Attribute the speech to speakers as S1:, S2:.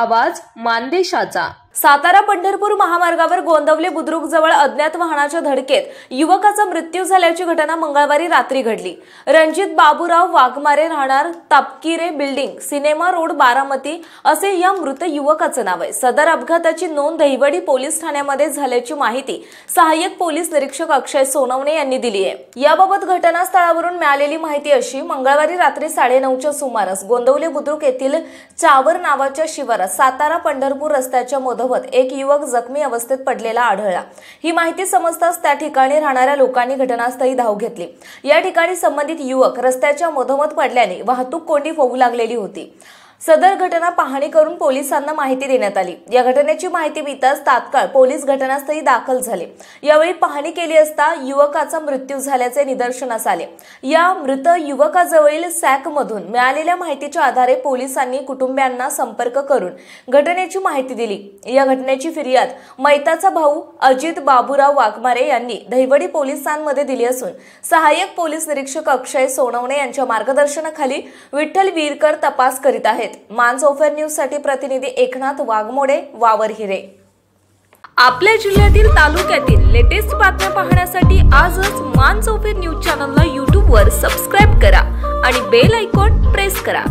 S1: आवाज मानदेशाचा।
S2: सातारा पंढरपूर महामार्गावर गोंदवले बुद्रुक जवळ अज्ञात वाहनाच्या धडकेत युवकाचा मृत्यू झाल्याची घटना मंगळवारी रात्री घडली। रणजित बाबूराव वाघमारे राहणार तापकिरे बिल्डिंग, सिनेमा रोड, बारामती असे या मृत युवकाचं नाव आहे। सदर अपघाताची नोंद दहिवडी पोलीस ठाण्यामध्ये झाल्याची माहिती सहाय्यक पोलीस निरीक्षक अक्षय सोनवणे यांनी दिली आहे। याबाबत घटनास्थळावरून मिळालेली माहिती अशी, मंगळवारी रात्री 9:30च्या सुमारास गोंदवले बुद्रुक येथील चावर नावाच्या शिवारात सातारा पंढरपूर रस्त्याच्या एक युवक जखमी अवस्थेत पडलेला आढळला। ही माहिती समजताच त्या ठिकाणी राहणाऱ्या लोकांनी घटनास्थळी धाव घेतली। या ठिकाणी संबंधित युवक रस्त्याच्या मधोमध पडल्याने वाहतूक कोंडी होऊ लागलेली होती। सदर घटना पाहणी करून पोलिसांना माहिती देण्यात आली। या घटनेची माहिती मिळताच तात्काळ पोलीस घटनास्थळी दाखल झाले। यावेळी पाहणी केली असता युवकाचा मृत्यू झाल्याचे निदर्शनास आले। या मृत युवकाजवळील सॅकमधून मिळालेल्या माहितीच्या आधारे पोलिसांनी कुटुंबियांना संपर्क करून घटनेची माहिती दिली। या घटनेची फिर्याद मैताचा भाऊ अजित बाबूराव वाघमारे यांनी दहिवडी पोलिसांमध्ये दिली असून सहाय्यक पोलीस निरीक्षक अक्षय सोनवणे यांच्या मार्गदर्शनाखाली विठ्ठल वीरकर तपास करीत आहेत। मानसोफर न्यूज साठी प्रतिनिधी एकनाथ वाघमोडे, वावरहिरे।
S1: आपल्या जिल्ह्यातील तालुक्यातील लेटेस्ट बातम्या पाहण्यासाठी आजच मानसोफर न्यूज चॅनलला YouTube वर सबस्क्राइब करा आणि बेल आयकॉन प्रेस करा।